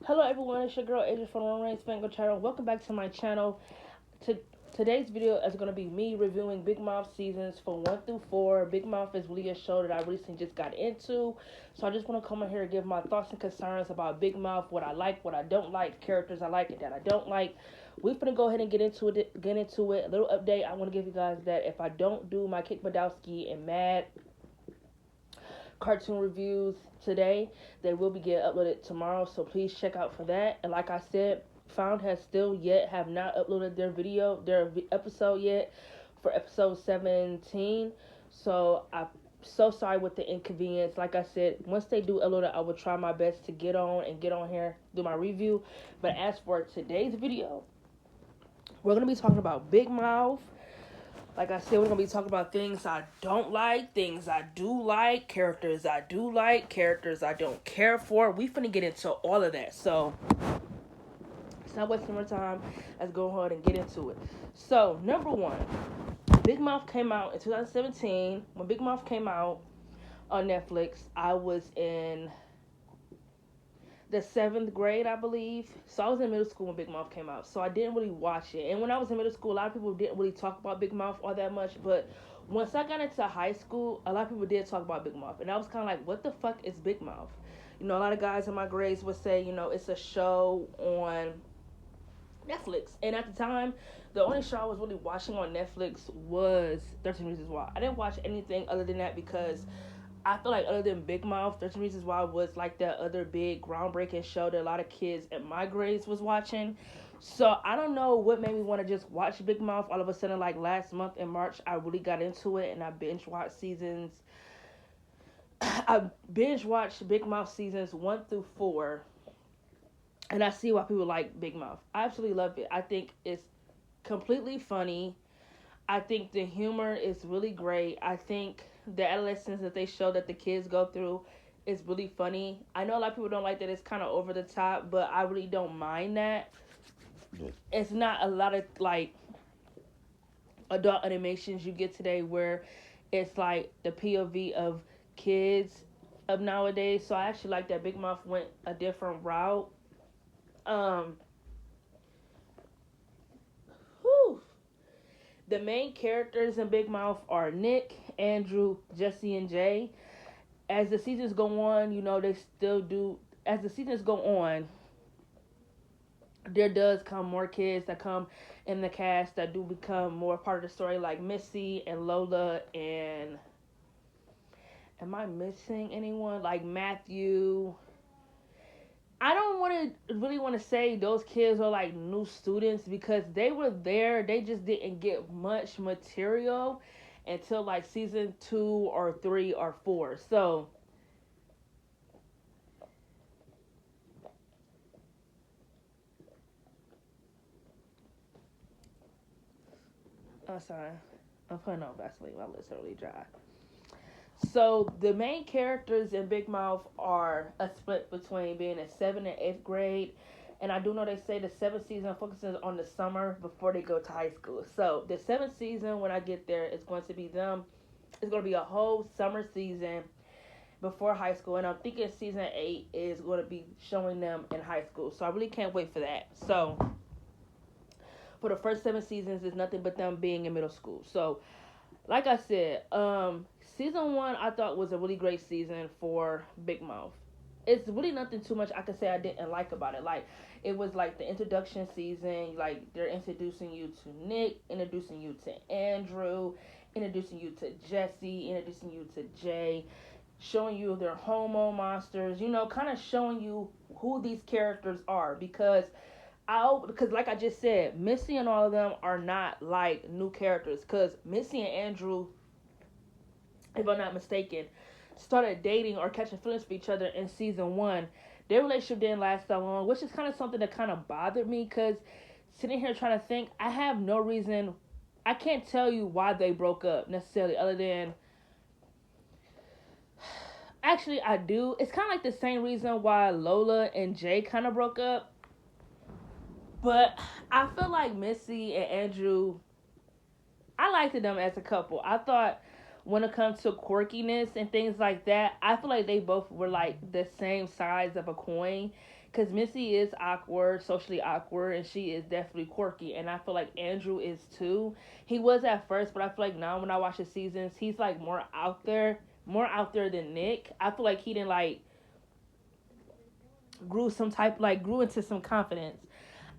Hello everyone, it's your girl Adrian from Rain's Fango channel. Welcome back to my channel. Today's video is going to be me reviewing Big Mouth seasons from 1 through 4. Big Mouth is really a show that I recently just got into. So I just want to come in here and give my thoughts and concerns about Big Mouth, what I like, what I don't like, characters I like and that I don't like. We're going to go ahead and get into it. A little update. I want to give you guys that if I don't do my Kick Badowski and Mad cartoon reviews today, they will be getting uploaded tomorrow, so please check out for that. And like I said, Found has still yet have not uploaded their episode yet for episode 17. So I'm so sorry with the inconvenience. Like I said, once they do upload it, I will try my best to get on here, do my review. But as for today's video, we're gonna be talking about Big Mouth. Like I said, we're going to be talking about things I don't like, things I do like, characters I do like, characters I don't care for. We finna get into all of that. So, it's not wasting more time. Let's go ahead and get into it. So, number one, Big Mouth came out in 2017. When Big Mouth came out on Netflix, I was in the 7th grade, I believe. So I was in middle school when Big Mouth came out. So I didn't really watch it. And when I was in middle school, a lot of people didn't really talk about Big Mouth all that much. But once I got into high school, a lot of people did talk about Big Mouth. And I was kind of like, what the fuck is Big Mouth? You know, a lot of guys in my grades would say, you know, it's a show on Netflix. And at the time, the only show I was really watching on Netflix was 13 Reasons Why. I didn't watch anything other than that because I feel like other than Big Mouth, 13 Reasons Why was like that other big groundbreaking show that a lot of kids at my grades was watching. So I don't know what made me want to just watch Big Mouth. All of a sudden, like last month in March, I really got into it and I binge watched seasons. I binge watched Big Mouth seasons 1 through 4. And I see why people like Big Mouth. I absolutely love it. I think it's completely funny. I think the humor is really great. I think the adolescence that they show that the kids go through is really funny. I know a lot of people don't like that it's kind of over the top, but I really don't mind that. It's not a lot of like adult animations you get today where it's like the POV of kids of nowadays. So I actually like that Big Mouth went a different route. Um, whew. The main characters in Big Mouth are Nick, Andrew, Jesse, and Jay. As the seasons go on, you know, they still do. As the seasons go on, there does come more kids that come in the cast that do become more part of the story, like Missy and Lola. And am I missing anyone? Like Matthew. I don't really want to say those kids are like new students because they were there. They just didn't get much material until like season 2 or 3 or 4. So, I'm sorry. I'm putting on Vaseline. My lips are really dry. So the main characters in Big Mouth are a split between being in 7th and 8th grade. And I do know they say the 7th season focuses on the summer before they go to high school. So the 7th season, when I get there, is going to be them. It's going to be a whole summer season before high school. And I'm thinking season 8 is going to be showing them in high school. So I really can't wait for that. So for the first 7 seasons, it's nothing but them being in middle school. So like I said, season 1 I thought was a really great season for Big Mouth. It's really nothing too much I could say I didn't like about it. Like, it was like the introduction season. Like, they're introducing you to Nick, introducing you to Andrew, introducing you to Jesse, introducing you to Jay, showing you their hormone monsters. You know, kind of showing you who these characters are because like I just said, Missy and all of them are not like new characters. Because Missy and Andrew, if I'm not mistaken, started dating or catching feelings for each other in season 1. Their relationship didn't last that long, which is kind of something that kind of bothered me. Because sitting here trying to think, I have no reason. I can't tell you why they broke up necessarily, other than actually I do. It's kind of like the same reason why Lola and Jay kind of broke up. But I feel like Missy and Andrew, I liked them as a couple. I thought when it comes to quirkiness and things like that, I feel like they both were like the same size of a coin. Because Missy is awkward, socially awkward, and she is definitely quirky. And I feel like Andrew is too. He was at first, but I feel like now when I watch the seasons, he's like more out there than Nick. I feel like he didn't like grew into some confidence.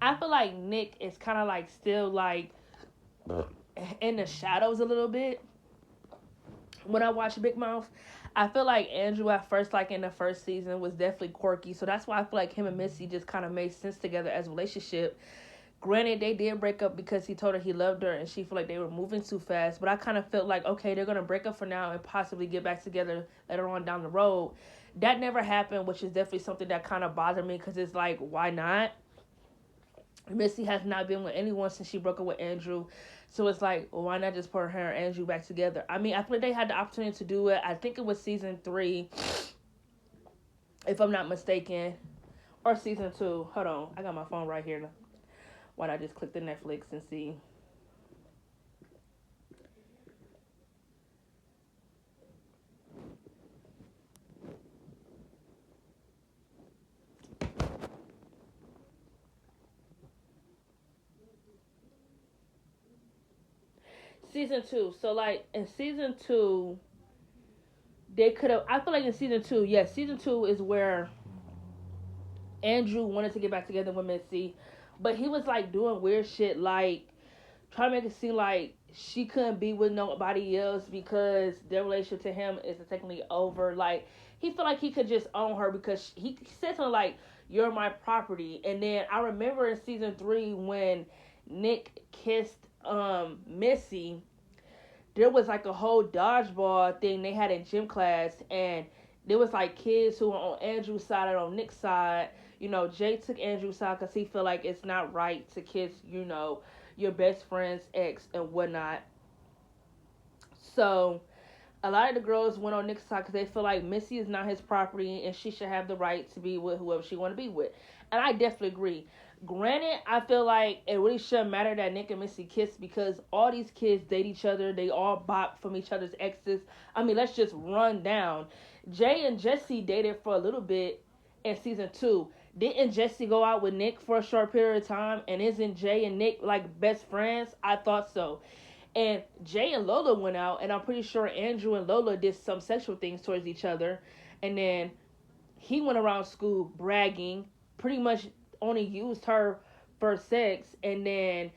I feel like Nick is kind of like still like in the shadows a little bit when I watch Big Mouth. I feel like Andrew at first, like in the first season, was definitely quirky. So that's why I feel like him and Missy just kind of made sense together as a relationship. Granted, they did break up because he told her he loved her and she felt like they were moving too fast. But I kind of felt like, okay, they're going to break up for now and possibly get back together later on down the road. That never happened, which is definitely something that kind of bothered me because it's like, why not? Missy has not been with anyone since she broke up with Andrew. So it's like, well, why not just put her and Andrew back together? I mean, I feel like they had the opportunity to do it. I think it was season 3, if I'm not mistaken, or season 2. Hold on, I got my phone right here. Why not just click the Netflix and see? Season 2. So like in season 2, they could have. I feel like in season 2, yes, season 2 is where Andrew wanted to get back together with Missy, but he was like doing weird shit, like trying to make it seem like she couldn't be with nobody else because their relationship to him is technically over. Like he felt like he could just own her because he said something like, "You're my property." And then I remember in season 3 when Nick kissed Missy, there was like a whole dodgeball thing they had in gym class, and there was like kids who were on Andrew's side and on Nick's side. You know, Jay took Andrew's side because he feel like it's not right to kiss, your best friend's ex and whatnot. So a lot of the girls went on Nick's side because they feel like Missy is not his property and she should have the right to be with whoever she want to be with. And I definitely agree. Granted, I feel like it really shouldn't matter that Nick and Missy kissed because all these kids date each other. They all bop from each other's exes. I mean, let's just run down. Jay and Jesse dated for a little bit in season 2. Didn't Jesse go out with Nick for a short period of time? And isn't Jay and Nick like best friends? I thought so. And Jay and Lola went out, and I'm pretty sure Andrew and Lola did some sexual things towards each other. And then he went around school bragging, pretty much only used her for sex, and then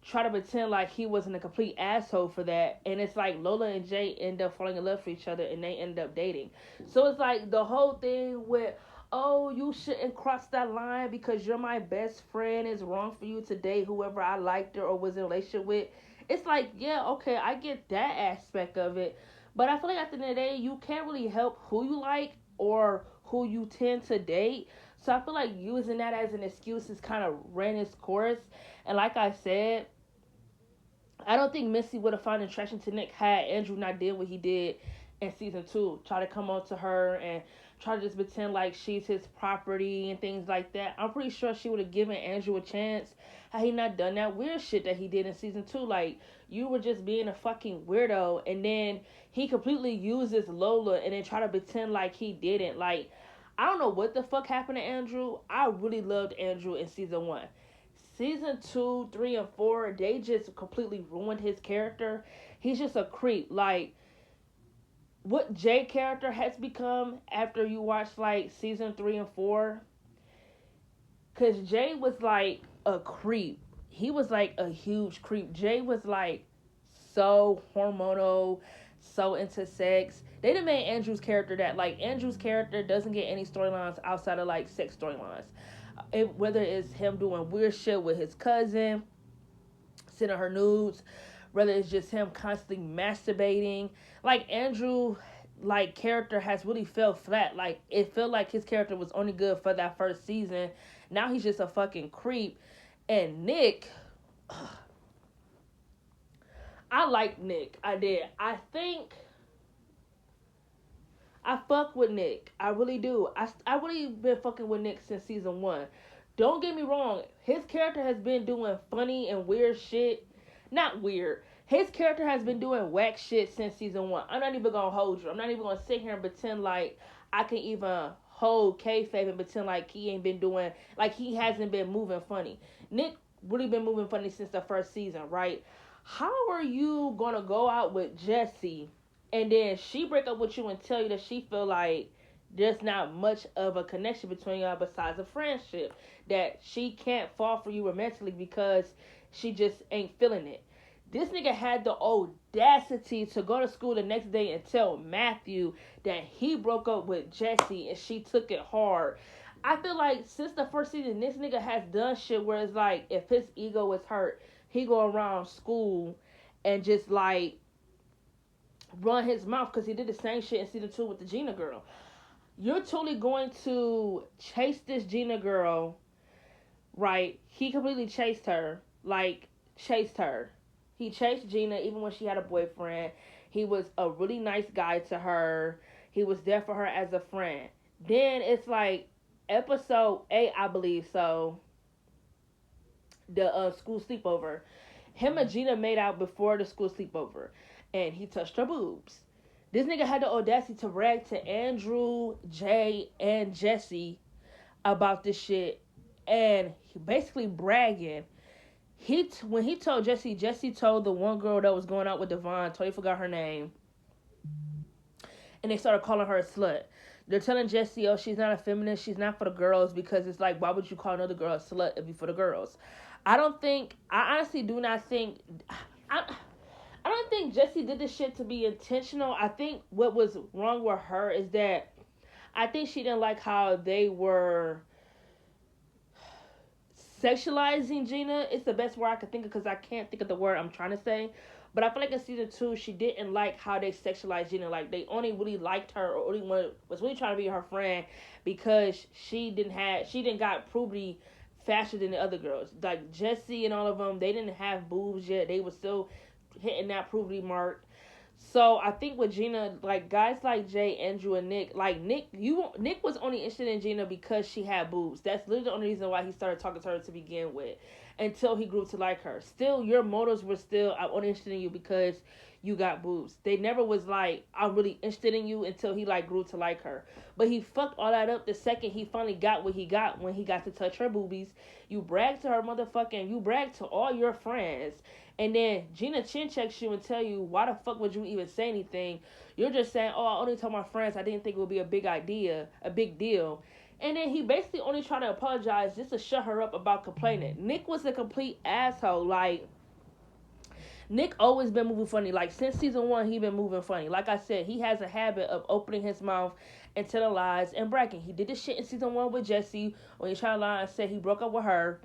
try to pretend like he wasn't a complete asshole for that. And it's like Lola and Jay end up falling in love for each other, and they end up dating. So it's like the whole thing with, oh, you shouldn't cross that line because you're my best friend. It's wrong for you to date whoever I liked her or was in a relationship with. It's like, yeah, okay, I get that aspect of it. But I feel like at the end of the day, you can't really help who you like or who you tend to date. So I feel like using that as an excuse is kind of ran its course. And like I said, I don't think Missy would have found attraction to Nick had Andrew not did what he did in season 2. Try to come on to her and try to just pretend like she's his property and things like that. I'm pretty sure she would have given Andrew a chance had he not done that weird shit that he did in season 2. Like, you were just being a fucking weirdo, and then he completely uses Lola and then try to pretend like he didn't. Like, I don't know what the fuck happened to Andrew. I really loved Andrew in season 1. Season 2, 3, and 4, they just completely ruined his character. He's just a creep. Like, what Jay character has become after you watch like season 3 and 4, because Jay was like a creep. He was like a huge creep. Jay was like so hormonal, so into sex. They done made Andrew's character that, like, Andrew's character doesn't get any storylines outside of like sex storylines. Whether it's him doing weird shit with his cousin, sending her nudes, whether it's just him constantly masturbating. Like, Andrew, like, character has really fell flat. Like, it felt like his character was only good for that first season. Now he's just a fucking creep. And Nick, I like Nick. I did. I think I fuck with Nick. I really do. I really been fucking with Nick since season 1. Don't get me wrong. His character has been doing funny and weird shit. Not weird. His character has been doing whack shit since season 1. I'm not even gonna hold you. I'm not even gonna sit here and pretend like I can even hold kayfabe and pretend like he ain't been doing, like he hasn't been moving funny. Nick really been moving funny since the first season, right? How are you gonna go out with Jesse and then she break up with you and tell you that she feel like there's not much of a connection between y'all besides a friendship, that she can't fall for you romantically because she just ain't feeling it? This nigga had the audacity to go to school the next day and tell Matthew that he broke up with Jesse and she took it hard. I feel like since the first season, this nigga has done shit where it's like if his ego is hurt, he go around school and just like run his mouth because he did the same shit in season 2 with the Gina girl. You're totally going to chase this Gina girl, right? He completely chased her, like chased her. He chased Gina even when she had a boyfriend. He was a really nice guy to her. He was there for her as a friend. Then it's like episode 8, I believe so. The school sleepover. Him and Gina made out before the school sleepover, and he touched her boobs. This nigga had the audacity to brag to Andrew, Jay, and Jesse about this shit, and he basically bragging. When he told Jesse, Jesse told the one girl that was going out with Devon, totally forgot her name, and they started calling her a slut. They're telling Jesse, oh, she's not a feminist, she's not for the girls, because it's like, why would you call another girl a slut if you for the girls? I honestly do not think, I don't think Jesse did this shit to be intentional. I think what was wrong with her is that I think she didn't like how they were sexualizing Gina. It's the best word I could think of because I can't think of the word I'm trying to say. But I feel like in season 2, she didn't like how they sexualized Gina. Like they only really liked her, or only was really trying to be her friend because she didn't got puberty faster than the other girls. Like Jesse and all of them, they didn't have boobs yet. They were still hitting that puberty mark. So I think with Gina, like guys like Jay, Andrew, and Nick, like Nick was only interested in Gina because she had boobs. That's literally the only reason why he started talking to her to begin with, until he grew to like her. Still, your motives were still, I'm only interested in you because you got boobs. They never was like, I'm really interested in you until he like grew to like her. But he fucked all that up the second he finally got what he got when he got to touch her boobies. You bragged to her motherfucking, you bragged to all your friends. And then Gina chin checks you and tell you, why the fuck would you even say anything? You're just saying, oh, I only told my friends, I didn't think it would be a big deal. And then he basically only tried to apologize just to shut her up about complaining. Nick was a complete asshole. Like, Nick always been moving funny. Like, since season 1, he been moving funny. Like I said, he has a habit of opening his mouth and telling lies and bragging. He did this shit in season 1 with Jesse when he tried to lie and said he broke up with her.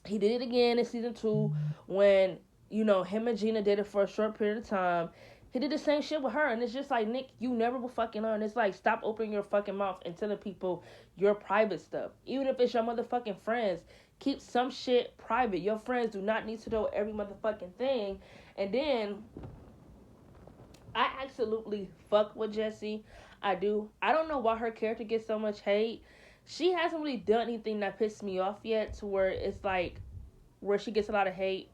He did it again in season 2 when, him and Gina did it for a short period of time. He did the same shit with her, and it's just like, Nick, you never will fucking learn. It's like, stop opening your fucking mouth and telling people your private stuff. Even if it's your motherfucking friends, keep some shit private. Your friends do not need to know every motherfucking thing. And then, I absolutely fuck with Jessie. I do. I don't know why her character gets so much hate. She hasn't really done anything that pissed me off yet to where it's like, where she gets a lot of hate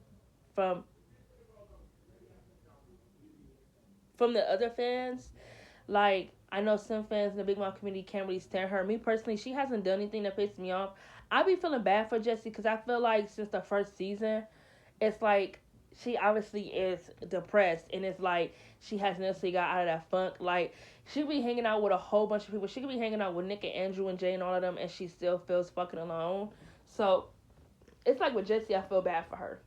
from the other fans. Like, I know some fans in the Big Mouth community can't really stand her. Me personally, she hasn't done anything that pissed me off. I be feeling bad for Jessie because I feel like since the first season, it's like she obviously is depressed, and it's like she hasn't necessarily got out of that funk. Like, she could be hanging out with a whole bunch of people. She could be hanging out with Nick and Andrew and Jay and all of them, and she still feels fucking alone. So it's like with Jessie, I feel bad for her.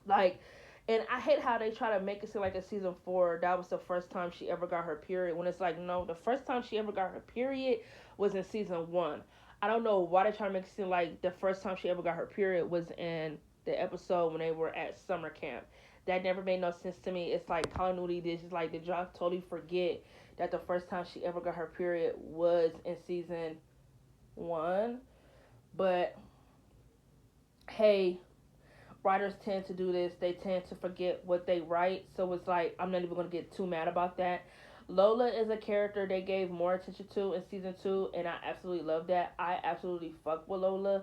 Like, and I hate how they try to make it seem like in season 4 that was the first time she ever got her period. When it's like, no, the first time she ever got her period was in season 1. I don't know why they try to make it seem like the first time she ever got her period was in the episode when they were at summer camp. That never made no sense to me. It's like continuity. This is like, did y'all totally forget that the first time she ever got her period was in season 1? But hey, writers tend to do this. They tend to forget what they write. So it's like, I'm not even going to get too mad about that. Lola is a character they gave more attention to in season 2, and I absolutely love that. I absolutely fuck with Lola.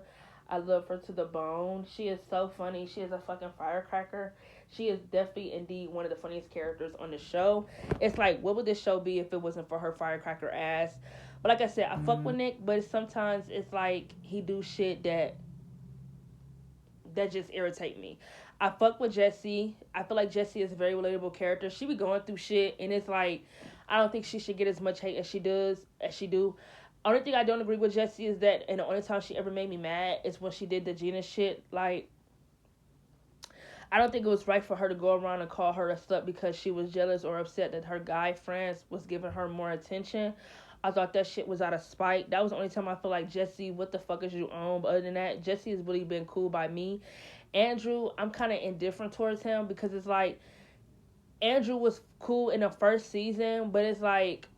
I love her to the bone. She is so funny. She is a fucking firecracker. She is definitely indeed one of the funniest characters on the show. It's like, what would this show be if it wasn't for her firecracker ass? But like I said, I fuck with Nick, but sometimes it's like he do shit that just irritate me. I fuck with Jessie. I feel like Jessie is a very relatable character. She be going through shit, and it's like I don't think she should get as much hate as she do. Only thing I don't agree with Jessie is that, and the only time she ever made me mad is when she did the Gina shit. Like, I don't think it was right for her to go around and call her a slut because she was jealous or upset that her guy friends was giving her more attention. I thought that shit was out of spite. That was the only time I feel like, Jessie, what the fuck is you on? But other than that, Jessie has really been cool by me. Andrew, I'm kind of indifferent towards him because it's like Andrew was cool in the first season, but it's like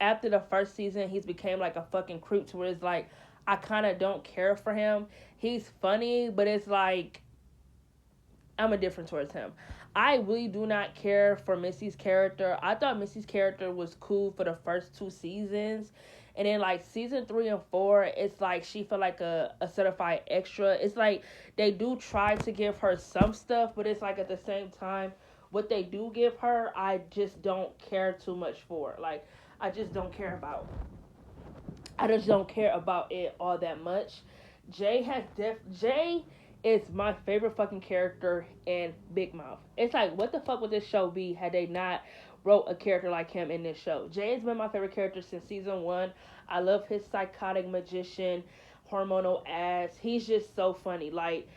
after the first season, he's became like a fucking creep to where it's like I kind of don't care for him. He's funny, but it's like I'm indifferent towards him. I really do not care for Missy's character. I thought Missy's character was cool for the first 2 seasons. And then like season 3 and 4, it's like she felt like a certified extra. It's like they do try to give her some stuff, but it's like at the same time, what they do give her, I just don't care too much for. Like I just don't care about. I just don't care about it all that much. Jay is my favorite fucking character in Big Mouth. It's like, what the fuck would this show be had they not wrote a character like him in this show? Jay has been my favorite character since season 1. I love his psychotic magician, hormonal ass. He's just so funny. Like,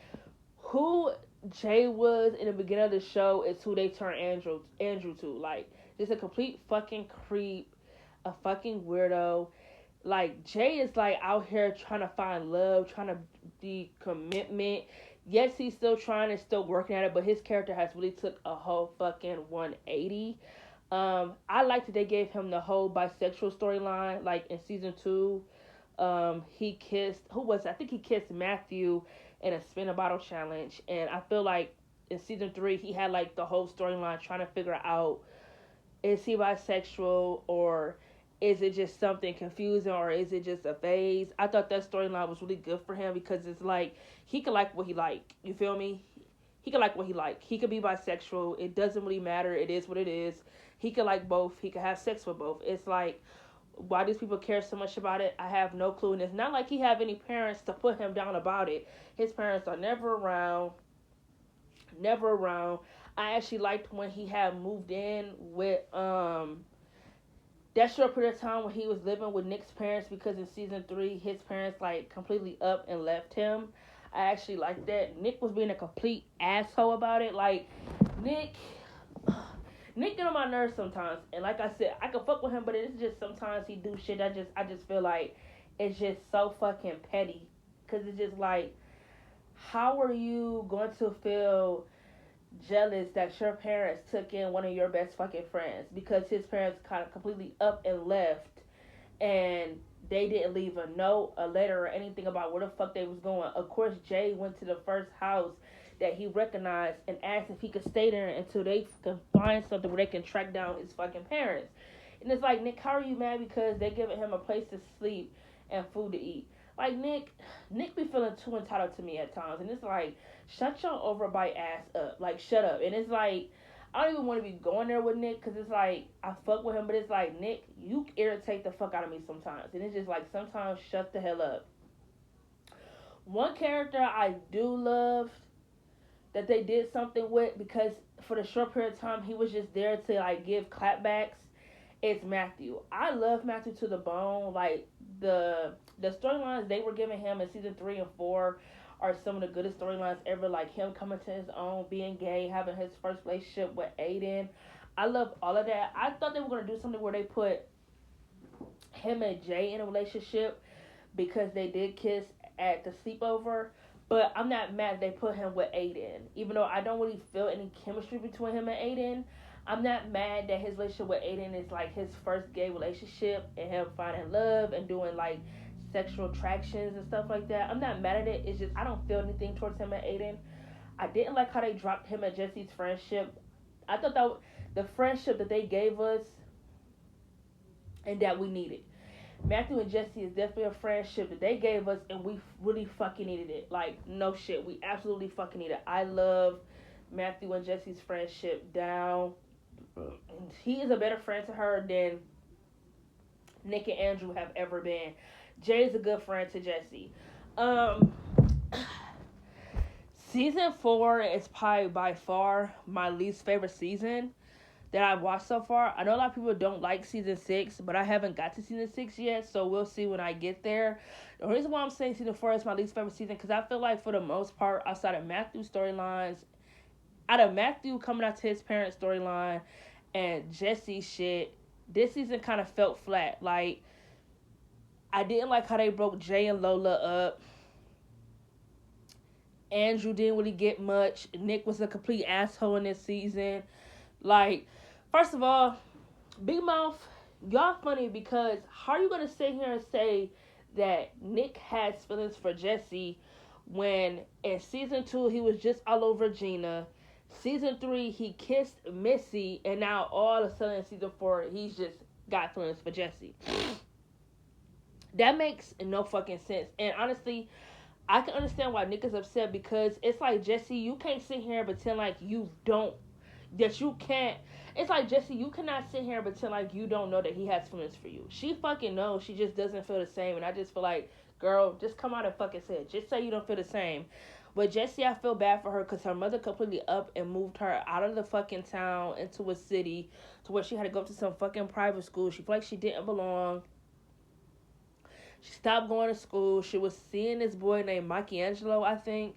who Jay was in the beginning of the show is who they turn Andrew to. Like, just a complete fucking creep, a fucking weirdo. Like Jay is like out here trying to find love, trying to be commitment. Yes, he's still trying and still working at it, but his character has really took a whole fucking 180. I like that they gave him the whole bisexual storyline. Like in season 2, he kissed who was it? I think he kissed Matthew in a spin a bottle challenge, and I feel like in season 3 he had like the whole storyline trying to figure out, is he bisexual or is it just something confusing or is it just a phase? I thought that storyline was really good for him because it's like he could like what he like. You feel me? He could like what he like. He could be bisexual. It doesn't really matter. It is what it is. He could like both. He could have sex with both. It's like, why do people care so much about it? I have no clue. And it's not like he have any parents to put him down about it. His parents are never around. Never around. I actually liked when he had moved in with that short period of time when he was living with Nick's parents, because in season 3 his parents like completely up and left him. I actually like that. Nick was being a complete asshole about it. Like Nick Nick get on my nerves sometimes, and like I said, I can fuck with him, but it's just sometimes he do shit. I just feel like it's just so fucking petty, because it's just like, how are you going to feel jealous that your parents took in one of your best fucking friends because his parents kind of completely up and left, and they didn't leave a note, a letter, or anything about where the fuck they was going. Of course, Jay went to the first house that he recognized and asked if he could stay there until they can find something where they can track down his fucking parents. And it's like, Nick, how are you mad because they giving him a place to sleep and food to eat? Like Nick be feeling too entitled to me at times, and it's like, shut your overbite ass up, like shut up. And it's like, I don't even want to be going there with Nick because it's like I fuck with him, but it's like, Nick, you irritate the fuck out of me sometimes, and it's just like sometimes shut the hell up. One character I do love that they did something with, because for the short period of time he was just there to like give clapbacks, it's Matthew. I love Matthew to the bone. Like the storylines they were giving him in season 3 and 4 are some of the goodest storylines ever. Like him coming to his own, being gay, having his first relationship with Aiden. I love all of that. I thought they were gonna do something where they put him and Jay in a relationship because they did kiss at the sleepover. But I'm not mad they put him with Aiden. Even though I don't really feel any chemistry between him and Aiden, I'm not mad that his relationship with Aiden is like his first gay relationship and him finding love and doing like sexual attractions and stuff like that. I'm not mad at it. It's just I don't feel anything towards him and Aiden. I didn't like how they dropped him and Jesse's friendship. I thought that the friendship that they gave us and that we needed. Matthew and Jesse is definitely a friendship that they gave us, and we really fucking needed it. Like, no shit, we absolutely fucking need it. I love Matthew and Jesse's friendship down. He is a better friend to her than Nick and Andrew have ever been. Jay is a good friend to Jesse. Um, Season 4 is probably by far my least favorite season that I've watched so far. I know a lot of people don't like season 6, but I haven't got to season 6 yet, so we'll see when I get there. The reason why I'm saying season 4 is my least favorite season, because I feel like for the most part, outside of Matthew's storylines, out of Matthew coming out to his parents' storyline and Jesse's shit, this season kind of felt flat. Like, I didn't like how they broke Jay and Lola up. Andrew didn't really get much. Nick was a complete asshole in this season. Like, first of all, Big Mouth, y'all funny because how are you gonna sit here and say that Nick has feelings for Jesse when in season 2 he was just all over Gina, season 3 he kissed Missy, and now all of a sudden in season 4 he's just got feelings for Jesse? That makes no fucking sense. And honestly, I can understand why Nick is upset, because it's like, Jesse, you can't sit here and pretend like you don't, that you can't. It's like, Jesse, you cannot sit here and pretend like you don't know that he has feelings for you. She fucking knows. She just doesn't feel the same. And I just feel like, girl, just come out and fucking say it. Just say you don't feel the same. But Jesse, I feel bad for her because her mother completely up and moved her out of the fucking town into a city to where she had to go to some fucking private school. She felt like she didn't belong. She stopped going to school. She was seeing this boy named Michelangelo, I think.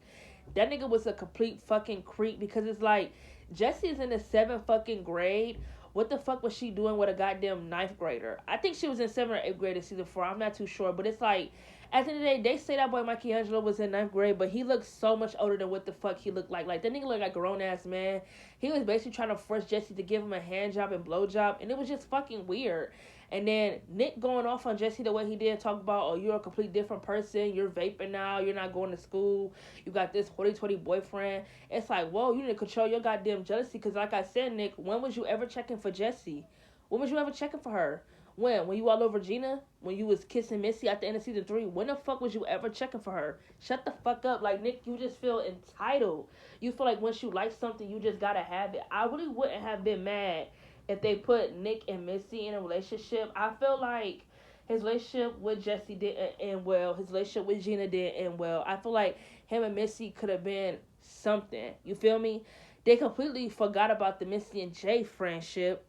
That nigga was a complete fucking creep, because it's like, Jesse's in the 7th fucking grade. What the fuck was she doing with a goddamn 9th grader? I think she was in 7th or 8th grade in season 4. I'm not too sure. But it's like, at the end of the day, they say that boy Michelangelo was in 9th grade, but he looks so much older than what the fuck he looked like. Like, that nigga looked like a grown ass man. He was basically trying to force Jesse to give him a hand job and blow job, and it was just fucking weird. And then Nick going off on Jesse the way he did, talk about, oh, you're a complete different person. You're vaping now. You're not going to school. You got this hoity-toity boyfriend. It's like, whoa, you need to control your goddamn jealousy. Because like I said, Nick, when was you ever checking for Jesse? When was you ever checking for her? When? When you all over Gina? When you was kissing Missy at the end of season 3? When the fuck was you ever checking for her? Shut the fuck up. Like, Nick, you just feel entitled. You feel like once you like something, you just gotta have it. I really wouldn't have been mad if they put Nick and Missy in a relationship. I feel like his relationship with Jesse didn't end well. His relationship with Gina didn't end well. I feel like him and Missy could have been something. You feel me? They completely forgot about the Missy and Jay friendship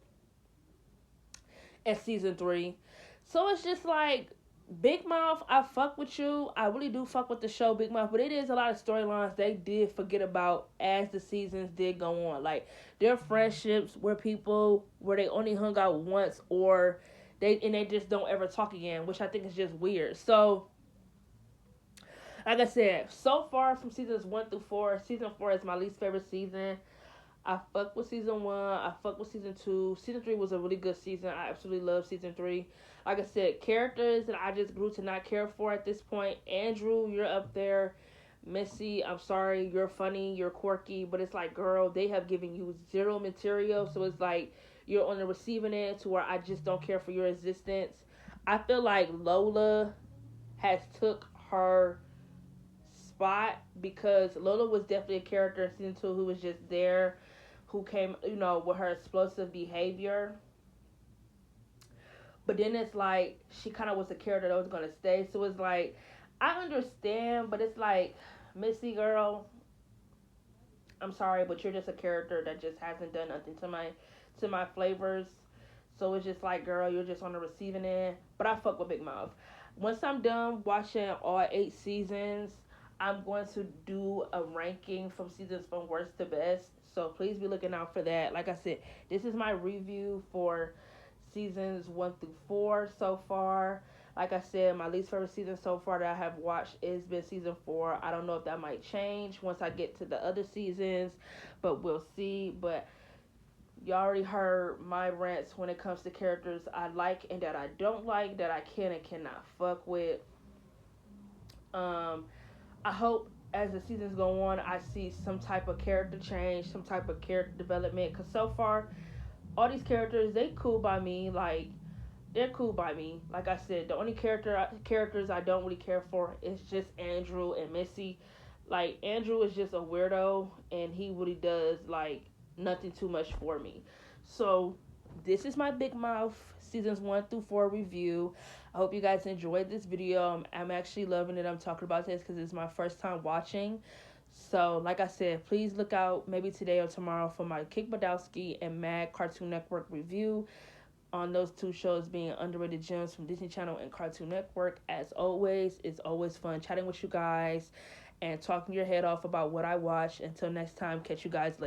in season 3. So it's just like, Big Mouth, I fuck with you. I really do fuck with the show Big Mouth, but it is a lot of storylines they did forget about as the seasons did go on. Like, their friendships were people where they only hung out once, or they just don't ever talk again, which I think is just weird. So, like I said, so far from seasons 1 through 4, season 4 is my least favorite season. I fuck with season 1. I fuck with season 2. Season 3 was a really good season. I absolutely love season 3. Like I said, characters that I just grew to not care for at this point. Andrew, you're up there. Missy, I'm sorry, you're funny, you're quirky, but it's like, girl, they have given you zero material, so it's like you're on the receiving end to where I just don't care for your existence. I feel like Lola has took her spot, because Lola was definitely a character in season 2 who was just there, who came, with her explosive behavior. But then it's like, she kind of was a character that was going to stay. So it's like, I understand, but it's like, Missy, girl, I'm sorry, but you're just a character that just hasn't done nothing to my flavors. So it's just like, girl, you're just on the receiving end. But I fuck with Big Mouth. Once I'm done watching all 8 seasons, I'm going to do a ranking from seasons from worst to best. So please be looking out for that. Like I said, this is my review for seasons 1 through 4 so far. Like I said, my least favorite season so far that I have watched is been season 4. I don't know if that might change once I get to the other seasons, but we'll see. But y'all already heard my rants when it comes to characters I like and that I don't like, that I can and cannot fuck with. I hope as the seasons go on, I see some type of character change, some type of character development. Because so far, all these characters, they cool by me. Like, they're cool by me. Like I said, the only characters I don't really care for is just Andrew and Missy. Like Andrew is just a weirdo, and he really does like nothing too much for me. So this is my Big Mouth seasons 1 through 4 review. I hope you guys enjoyed this video. I'm actually loving it. I'm talking about this because it's my first time watching. So, like I said, please look out maybe today or tomorrow for my Kick Badowski and Mad Cartoon Network review on those two shows being underrated gems from Disney Channel and Cartoon Network. As always, it's always fun chatting with you guys and talking your head off about what I watch. Until next time, catch you guys later.